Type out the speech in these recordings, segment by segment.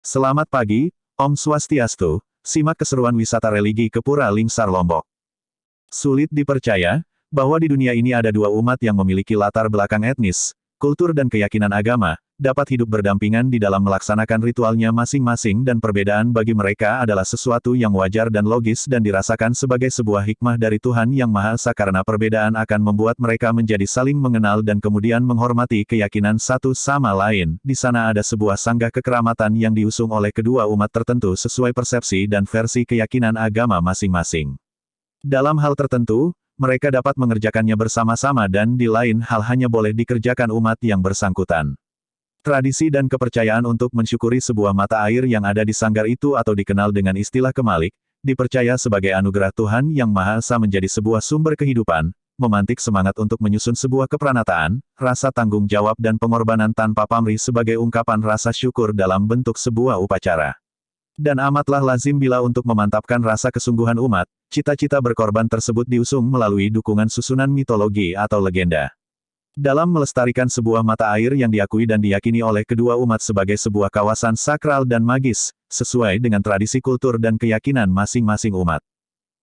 Selamat pagi, Om Swastiastu, simak keseruan wisata religi ke Pura Lingsar Lombok. Sulit dipercaya, bahwa di dunia ini ada dua umat yang memiliki latar belakang etnis, kultur dan keyakinan agama, dapat hidup berdampingan di dalam melaksanakan ritualnya masing-masing dan perbedaan bagi mereka adalah sesuatu yang wajar dan logis dan dirasakan sebagai sebuah hikmah dari Tuhan Yang Maha Esa karena perbedaan akan membuat mereka menjadi saling mengenal dan kemudian menghormati keyakinan satu sama lain. Di sana ada sebuah sanggah kekeramatan yang diusung oleh kedua umat tertentu sesuai persepsi dan versi keyakinan agama masing-masing. Dalam hal tertentu, mereka dapat mengerjakannya bersama-sama dan di lain hal hanya boleh dikerjakan umat yang bersangkutan. Tradisi dan kepercayaan untuk mensyukuri sebuah mata air yang ada di sanggar itu atau dikenal dengan istilah kemalik, dipercaya sebagai anugerah Tuhan Yang Maha Esa menjadi sebuah sumber kehidupan, memantik semangat untuk menyusun sebuah kepranataan, rasa tanggung jawab dan pengorbanan tanpa pamrih sebagai ungkapan rasa syukur dalam bentuk sebuah upacara. Dan amatlah lazim bila untuk memantapkan rasa kesungguhan umat, cita-cita berkorban tersebut diusung melalui dukungan susunan mitologi atau legenda. Dalam melestarikan sebuah mata air yang diakui dan diyakini oleh kedua umat sebagai sebuah kawasan sakral dan magis, sesuai dengan tradisi kultur dan keyakinan masing-masing umat.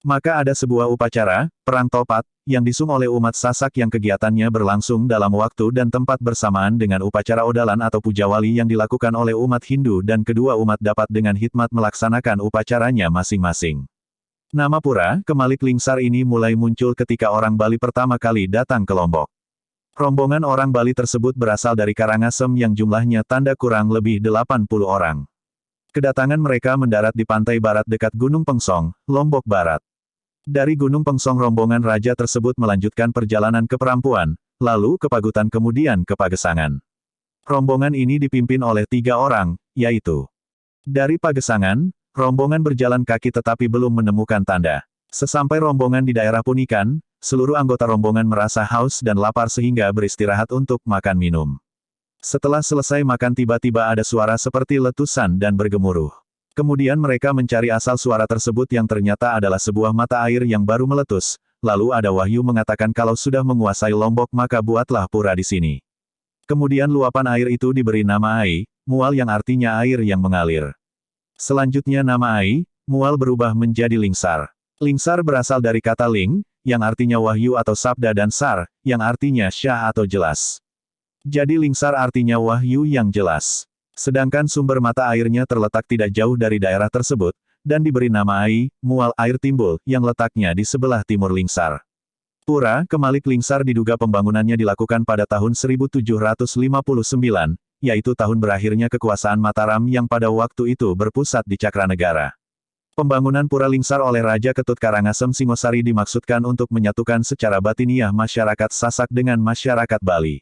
Maka ada sebuah upacara, Perang Topat, yang disung oleh umat Sasak yang kegiatannya berlangsung dalam waktu dan tempat bersamaan dengan upacara odalan atau pujawali yang dilakukan oleh umat Hindu dan kedua umat dapat dengan hikmat melaksanakan upacaranya masing-masing. Nama pura, Kemalik Lingsar ini mulai muncul ketika orang Bali pertama kali datang ke Lombok. Rombongan orang Bali tersebut berasal dari Karangasem yang jumlahnya tanda kurang lebih 80 orang. Kedatangan mereka mendarat di pantai barat dekat Gunung Pengsong, Lombok Barat. Dari Gunung Pengsong rombongan raja tersebut melanjutkan perjalanan ke Perampuan, lalu ke Pagutan kemudian ke Pagesangan. Rombongan ini dipimpin oleh 3 orang, yaitu dari Pagesangan, rombongan berjalan kaki tetapi belum menemukan tanda. Sesampai rombongan di daerah Punikan, seluruh anggota rombongan merasa haus dan lapar sehingga beristirahat untuk makan minum. Setelah selesai makan tiba-tiba ada suara seperti letusan dan bergemuruh. Kemudian mereka mencari asal suara tersebut yang ternyata adalah sebuah mata air yang baru meletus, lalu ada wahyu mengatakan kalau sudah menguasai Lombok maka buatlah pura di sini. Kemudian luapan air itu diberi nama Ai, Mual yang artinya air yang mengalir. Selanjutnya nama Ai, Mual berubah menjadi Lingsar. Lingsar berasal dari kata ling, yang artinya wahyu atau sabda dan sar, yang artinya syah atau jelas. Jadi Lingsar artinya wahyu yang jelas. Sedangkan sumber mata airnya terletak tidak jauh dari daerah tersebut, dan diberi nama Ai, Mual air timbul, yang letaknya di sebelah timur Lingsar. Pura, Kemalik Lingsar diduga pembangunannya dilakukan pada tahun 1759, yaitu tahun berakhirnya kekuasaan Mataram yang pada waktu itu berpusat di Cakranegara. Pembangunan Pura Lingsar oleh Raja Ketut Karangasem Singosari dimaksudkan untuk menyatukan secara batiniah masyarakat Sasak dengan masyarakat Bali.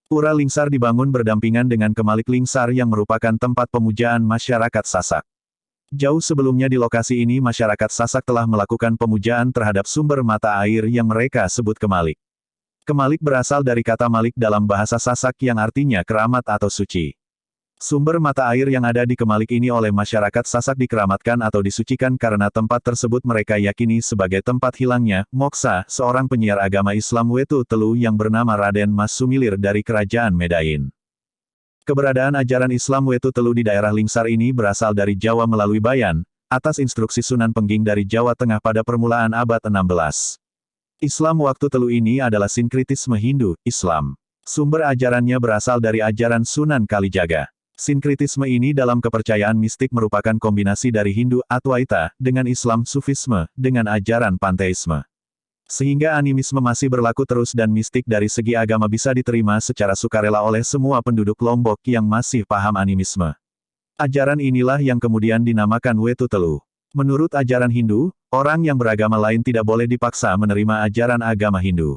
Pura Lingsar dibangun berdampingan dengan Kemalik Lingsar yang merupakan tempat pemujaan masyarakat Sasak. Jauh sebelumnya di lokasi ini masyarakat Sasak telah melakukan pemujaan terhadap sumber mata air yang mereka sebut Kemalik. Kemalik berasal dari kata Malik dalam bahasa Sasak yang artinya keramat atau suci. Sumber mata air yang ada di Kemalik ini oleh masyarakat Sasak dikeramatkan atau disucikan karena tempat tersebut mereka yakini sebagai tempat hilangnya, Moksa, seorang penyiar agama Islam Wetu Telu yang bernama Raden Mas Sumilir dari Kerajaan Medain. Keberadaan ajaran Islam Wetu Telu di daerah Lingsar ini berasal dari Jawa melalui Bayan, atas instruksi Sunan Pengging dari Jawa Tengah pada permulaan abad 16. Islam waktu Telu ini adalah sinkritisme Hindu, Islam. Sumber ajarannya berasal dari ajaran Sunan Kalijaga. Sinkritisme ini dalam kepercayaan mistik merupakan kombinasi dari Hindu, Adwaita, dengan Islam Sufisme, dengan ajaran Panteisme. Sehingga animisme masih berlaku terus dan mistik dari segi agama bisa diterima secara sukarela oleh semua penduduk Lombok yang masih paham animisme. Ajaran inilah yang kemudian dinamakan Wetu Telu. Menurut ajaran Hindu, orang yang beragama lain tidak boleh dipaksa menerima ajaran agama Hindu.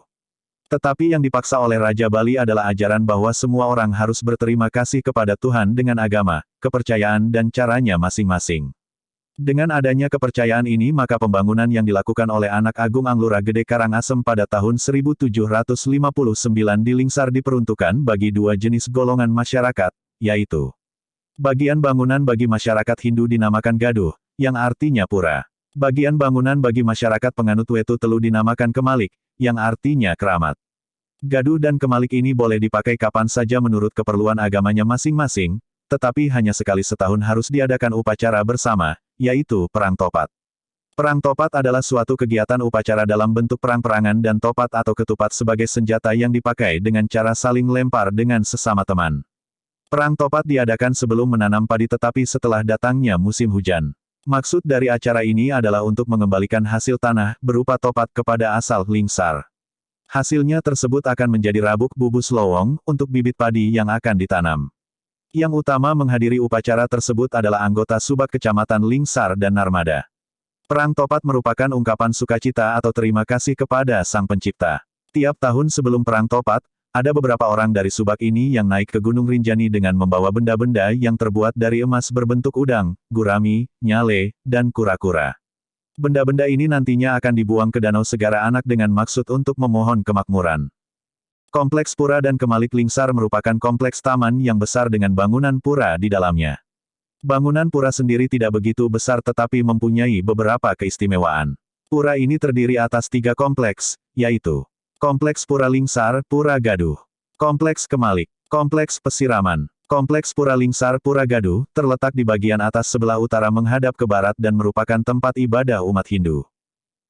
Tetapi yang dipaksa oleh Raja Bali adalah ajaran bahwa semua orang harus berterima kasih kepada Tuhan dengan agama, kepercayaan dan caranya masing-masing. Dengan adanya kepercayaan ini maka pembangunan yang dilakukan oleh anak Agung Anglura Gede Karangasem pada tahun 1759 di Lingsar diperuntukkan bagi dua jenis golongan masyarakat, yaitu bagian bangunan bagi masyarakat Hindu dinamakan Gaduh, yang artinya pura. Bagian bangunan bagi masyarakat penganut Wetu Telu dinamakan Kemalik, yang artinya keramat. Gaduh dan Kemalik ini boleh dipakai kapan saja menurut keperluan agamanya masing-masing, tetapi hanya sekali setahun harus diadakan upacara bersama, yaitu Perang Topat. Perang Topat adalah suatu kegiatan upacara dalam bentuk perang-perangan dan topat atau ketupat sebagai senjata yang dipakai dengan cara saling lempar dengan sesama teman. Perang Topat diadakan sebelum menanam padi tetapi setelah datangnya musim hujan. Maksud dari acara ini adalah untuk mengembalikan hasil tanah berupa topat kepada asal Lingsar. Hasilnya tersebut akan menjadi rabuk bubus lowong untuk bibit padi yang akan ditanam. Yang utama menghadiri upacara tersebut adalah anggota Subak Kecamatan Lingsar dan Narmada. Perang Topat merupakan ungkapan sukacita atau terima kasih kepada Sang Pencipta. Tiap tahun sebelum Perang Topat, ada beberapa orang dari Subak ini yang naik ke Gunung Rinjani dengan membawa benda-benda yang terbuat dari emas berbentuk udang, gurami, nyale, dan kura-kura. Benda-benda ini nantinya akan dibuang ke Danau Segara Anak dengan maksud untuk memohon kemakmuran. Kompleks Pura dan Kemalik Lingsar merupakan kompleks taman yang besar dengan bangunan pura di dalamnya. Bangunan pura sendiri tidak begitu besar tetapi mempunyai beberapa keistimewaan. Pura ini terdiri atas 3 kompleks, yaitu Kompleks Pura Lingsar, Pura Gaduh. Kompleks Kemalik. Kompleks Pesiraman. Kompleks Pura Lingsar, Pura Gaduh, terletak di bagian atas sebelah utara menghadap ke barat dan merupakan tempat ibadah umat Hindu.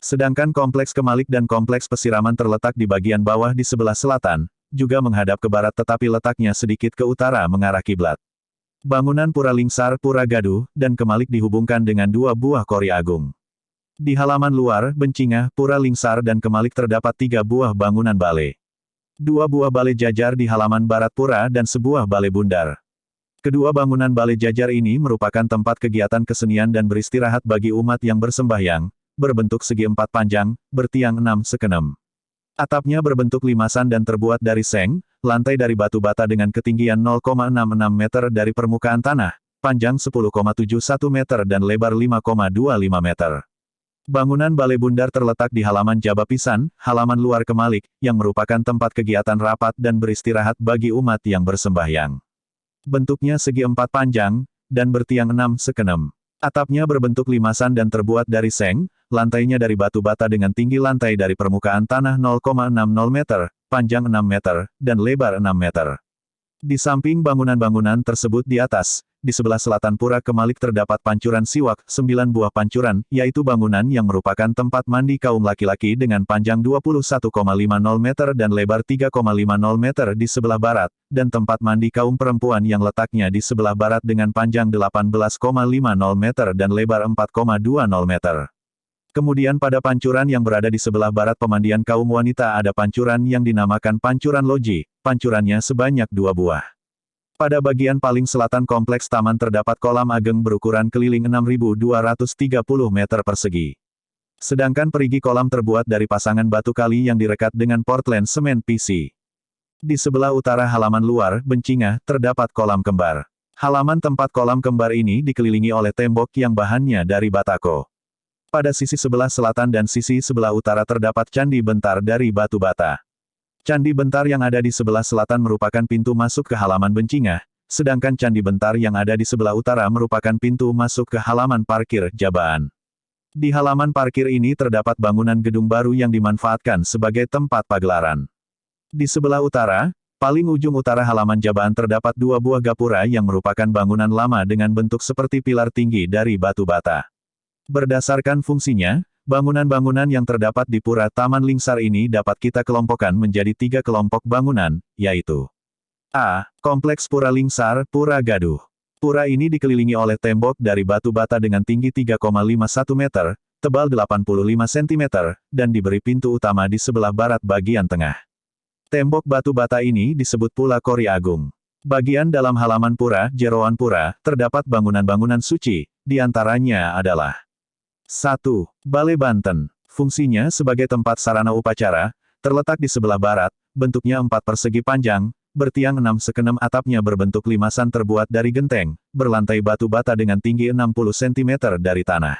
Sedangkan Kompleks Kemalik dan Kompleks Pesiraman terletak di bagian bawah di sebelah selatan, juga menghadap ke barat tetapi letaknya sedikit ke utara mengarah kiblat. Bangunan Pura Lingsar, Pura Gaduh, dan Kemalik dihubungkan dengan 2 buah kori agung. Di halaman luar, Bencingah, Pura Lingsar dan Kemalik terdapat 3 buah bangunan balai. 2 buah balai jajar di halaman barat pura dan sebuah balai bundar. Kedua bangunan balai jajar ini merupakan tempat kegiatan kesenian dan beristirahat bagi umat yang bersembahyang, berbentuk segi 4 panjang, bertiang 6 sekenem. Atapnya berbentuk limasan dan terbuat dari seng, lantai dari batu bata dengan ketinggian 0,66 meter dari permukaan tanah, panjang 10,71 meter dan lebar 5,25 meter. Bangunan balai bundar terletak di halaman Jabapisan, halaman luar Kemalik, yang merupakan tempat kegiatan rapat dan beristirahat bagi umat yang bersembahyang. Bentuknya segi 4 panjang, dan bertiang 6 sekenem. Atapnya berbentuk limasan dan terbuat dari seng, lantainya dari batu bata dengan tinggi lantai dari permukaan tanah 0,60 meter, panjang 6 meter, dan lebar 6 meter. Di samping bangunan-bangunan tersebut di atas, di sebelah selatan Pura Kemalik terdapat pancuran siwak, 9 buah pancuran, yaitu bangunan yang merupakan tempat mandi kaum laki-laki dengan panjang 21,50 meter dan lebar 3,50 meter di sebelah barat, dan tempat mandi kaum perempuan yang letaknya di sebelah barat dengan panjang 18,50 meter dan lebar 4,20 meter. Kemudian pada pancuran yang berada di sebelah barat pemandian kaum wanita ada pancuran yang dinamakan Pancuran Loji, pancurannya sebanyak 2 buah. Pada bagian paling selatan kompleks taman terdapat kolam ageng berukuran keliling 6.230 meter persegi. Sedangkan perigi kolam terbuat dari pasangan batu kali yang direkat dengan Portland semen PC. Di sebelah utara halaman luar, Bencingah, terdapat kolam kembar. Halaman tempat kolam kembar ini dikelilingi oleh tembok yang bahannya dari batako. Pada sisi sebelah selatan dan sisi sebelah utara terdapat candi bentar dari batu bata. Candi bentar yang ada di sebelah selatan merupakan pintu masuk ke halaman Bencingah, sedangkan candi bentar yang ada di sebelah utara merupakan pintu masuk ke halaman parkir Jabaan. Di halaman parkir ini terdapat bangunan gedung baru yang dimanfaatkan sebagai tempat pagelaran. Di sebelah utara, paling ujung utara halaman Jabaan terdapat 2 buah gapura yang merupakan bangunan lama dengan bentuk seperti pilar tinggi dari batu bata. Berdasarkan fungsinya, bangunan-bangunan yang terdapat di Pura Taman Lingsar ini dapat kita kelompokkan menjadi 3 kelompok bangunan, yaitu A. Kompleks Pura Lingsar, Pura Gaduh. Pura ini dikelilingi oleh tembok dari batu bata dengan tinggi 3,51 meter, tebal 85 cm, dan diberi pintu utama di sebelah barat bagian tengah. Tembok batu bata ini disebut pula Kori Agung. Bagian dalam halaman pura, jeroan pura, terdapat bangunan-bangunan suci, di antaranya adalah 1. Balai Banten. Fungsinya sebagai tempat sarana upacara, terletak di sebelah barat, bentuknya 4 persegi panjang, bertiang 6 sekenem atapnya berbentuk limasan terbuat dari genteng, berlantai batu bata dengan tinggi 60 cm dari tanah.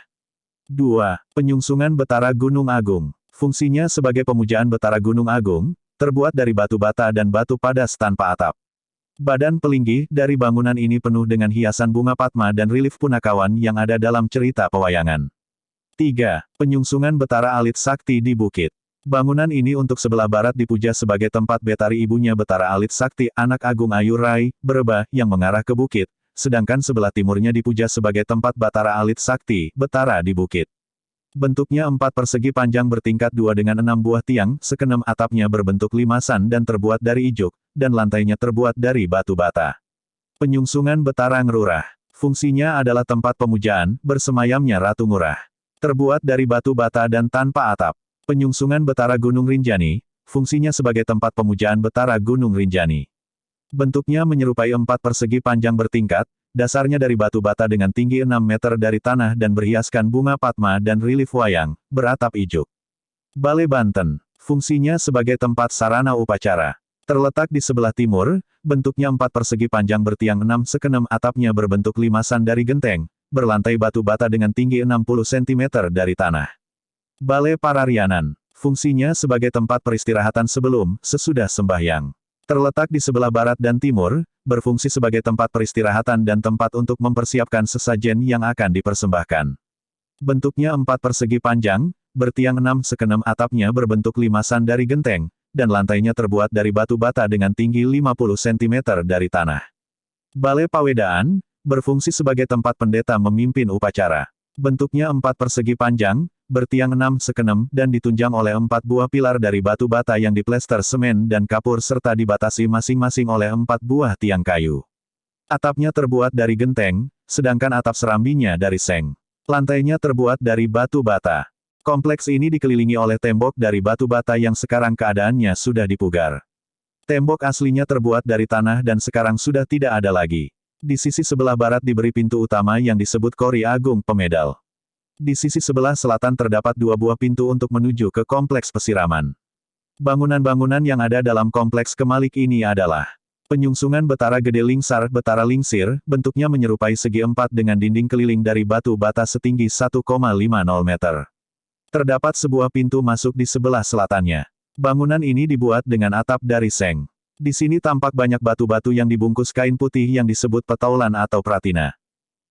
2. Penyungsungan Betara Gunung Agung. Fungsinya sebagai pemujaan Betara Gunung Agung, terbuat dari batu bata dan batu padas tanpa atap. Badan pelinggih dari bangunan ini penuh dengan hiasan bunga Padma dan relief punakawan yang ada dalam cerita pewayangan. 3. Penyungsungan Betara Alit Sakti di Bukit. Bangunan ini untuk sebelah barat dipuja sebagai tempat betari ibunya Betara Alit Sakti, anak Agung Ayu Rai, Bereba, yang mengarah ke bukit, sedangkan sebelah timurnya dipuja sebagai tempat Batara Alit Sakti, Betara di Bukit. Bentuknya 4 persegi panjang bertingkat 2 dengan 6 buah tiang, sekeenam atapnya berbentuk limasan dan terbuat dari ijuk, dan lantainya terbuat dari batu bata. Penyungsungan Betara Ngerurah. Fungsinya adalah tempat pemujaan, bersemayamnya Ratu Ngurah. Terbuat dari batu bata dan tanpa atap. Penyungsungan Betara Gunung Rinjani, fungsinya sebagai tempat pemujaan Betara Gunung Rinjani. Bentuknya menyerupai 4 persegi panjang bertingkat, dasarnya dari batu bata dengan tinggi 6 meter dari tanah dan berhiaskan bunga padma dan relief wayang, beratap ijuk. Balai Banten, fungsinya sebagai tempat sarana upacara. Terletak di sebelah timur, bentuknya 4 persegi panjang bertiang 6 sekeenam atapnya berbentuk limasan dari genteng, berlantai batu bata dengan tinggi 60 cm dari tanah. Balai Pararianan, fungsinya sebagai tempat peristirahatan sebelum, sesudah sembahyang. Terletak di sebelah barat dan timur, berfungsi sebagai tempat peristirahatan dan tempat untuk mempersiapkan sesajen yang akan dipersembahkan. Bentuknya 4 persegi panjang, bertiang 6 sekeenam atapnya berbentuk limasan dari genteng, dan lantainya terbuat dari batu bata dengan tinggi 50 cm dari tanah. Balai Pawedaan, berfungsi sebagai tempat pendeta memimpin upacara. Bentuknya 4 persegi panjang, bertiang 6 sekeenam dan ditunjang oleh 4 buah pilar dari batu bata yang diplester semen dan kapur serta dibatasi masing-masing oleh 4 buah tiang kayu. Atapnya terbuat dari genteng, sedangkan atap serambinya dari seng. Lantainya terbuat dari batu bata. Kompleks ini dikelilingi oleh tembok dari batu bata yang sekarang keadaannya sudah dipugar. Tembok aslinya terbuat dari tanah dan sekarang sudah tidak ada lagi. Di sisi sebelah barat diberi pintu utama yang disebut Kori Agung Pemedal. Di sisi sebelah selatan terdapat 2 buah pintu untuk menuju ke kompleks pesiraman. Bangunan-bangunan yang ada dalam kompleks Kemalik ini adalah penyungsungan Betara Gede Lingsar Betara Lingsir, bentuknya menyerupai segi 4 dengan dinding keliling dari batu bata setinggi 1,50 meter. Terdapat sebuah pintu masuk di sebelah selatannya. Bangunan ini dibuat dengan atap dari seng. Di sini tampak banyak batu-batu yang dibungkus kain putih yang disebut petaulan atau pratina.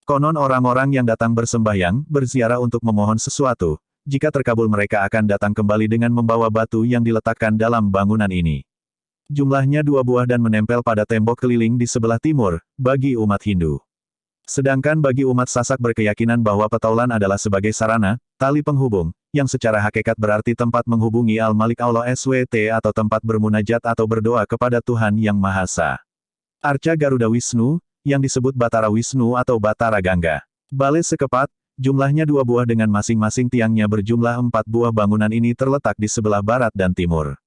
Konon orang-orang yang datang bersembahyang, berziarah untuk memohon sesuatu, jika terkabul mereka akan datang kembali dengan membawa batu yang diletakkan dalam bangunan ini. Jumlahnya 2 buah dan menempel pada tembok keliling di sebelah timur, bagi umat Hindu. Sedangkan bagi umat Sasak berkeyakinan bahwa petaulan adalah sebagai sarana, tali penghubung, yang secara hakikat berarti tempat menghubungi Al-Malik Allah SWT atau tempat bermunajat atau berdoa kepada Tuhan Yang Maha Esa. Arca Garuda Wisnu, yang disebut Batara Wisnu atau Batara Gangga. Balai Sekepat, jumlahnya 2 buah dengan masing-masing tiangnya berjumlah 4 buah bangunan ini terletak di sebelah barat dan timur.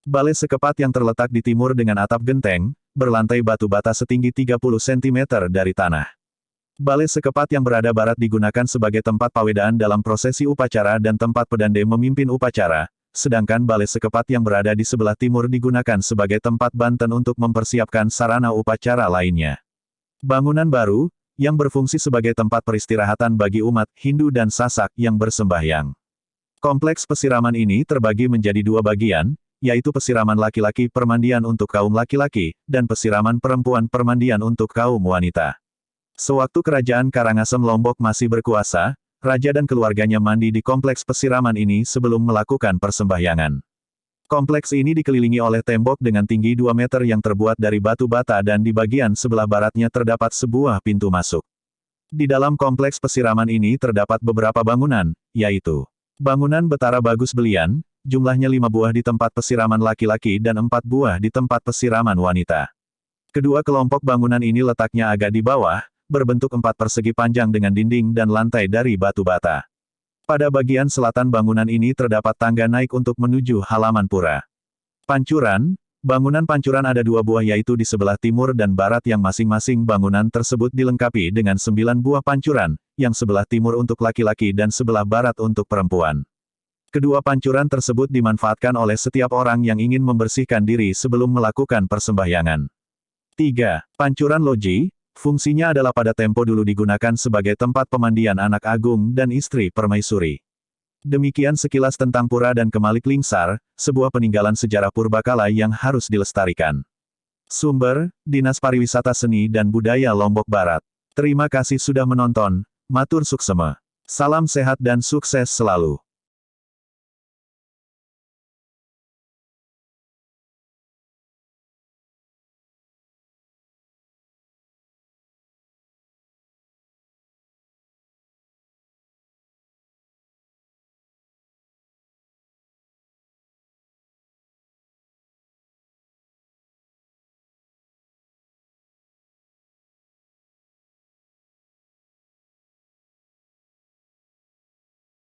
Balai Sekepat yang terletak di timur dengan atap genteng, berlantai batu bata setinggi 30 cm dari tanah. Balai Sekepat yang berada barat digunakan sebagai tempat pawedaan dalam prosesi upacara dan tempat pedande memimpin upacara, sedangkan Balai Sekepat yang berada di sebelah timur digunakan sebagai tempat banten untuk mempersiapkan sarana upacara lainnya. Bangunan baru, yang berfungsi sebagai tempat peristirahatan bagi umat Hindu dan Sasak yang bersembahyang. Kompleks pesiraman ini terbagi menjadi 2 bagian, yaitu pesiraman laki-laki permandian untuk kaum laki-laki, dan pesiraman perempuan permandian untuk kaum wanita. Sewaktu Kerajaan Karangasem Lombok masih berkuasa, raja dan keluarganya mandi di kompleks pesiraman ini sebelum melakukan persembahyangan. Kompleks ini dikelilingi oleh tembok dengan tinggi 2 meter yang terbuat dari batu bata dan di bagian sebelah baratnya terdapat sebuah pintu masuk. Di dalam kompleks pesiraman ini terdapat beberapa bangunan, yaitu bangunan Betara Bagus Belian, jumlahnya 5 buah di tempat pesiraman laki-laki dan 4 buah di tempat pesiraman wanita. Kedua kelompok bangunan ini letaknya agak di bawah, berbentuk 4 persegi panjang dengan dinding dan lantai dari batu bata. Pada bagian selatan bangunan ini terdapat tangga naik untuk menuju halaman pura. Pancuran, bangunan pancuran ada 2 buah yaitu di sebelah timur dan barat yang masing-masing bangunan tersebut dilengkapi dengan 9 buah pancuran, yang sebelah timur untuk laki-laki dan sebelah barat untuk perempuan. Kedua pancuran tersebut dimanfaatkan oleh setiap orang yang ingin membersihkan diri sebelum melakukan persembahyangan. 3. Pancuran Loji. Fungsinya adalah pada tempo dulu digunakan sebagai tempat pemandian anak agung dan istri permaisuri. Demikian sekilas tentang Pura dan Kemalik Lingsar, sebuah peninggalan sejarah purbakala yang harus dilestarikan. Sumber, Dinas Pariwisata Seni dan Budaya Lombok Barat. Terima kasih sudah menonton, matur suksema. Salam sehat dan sukses selalu.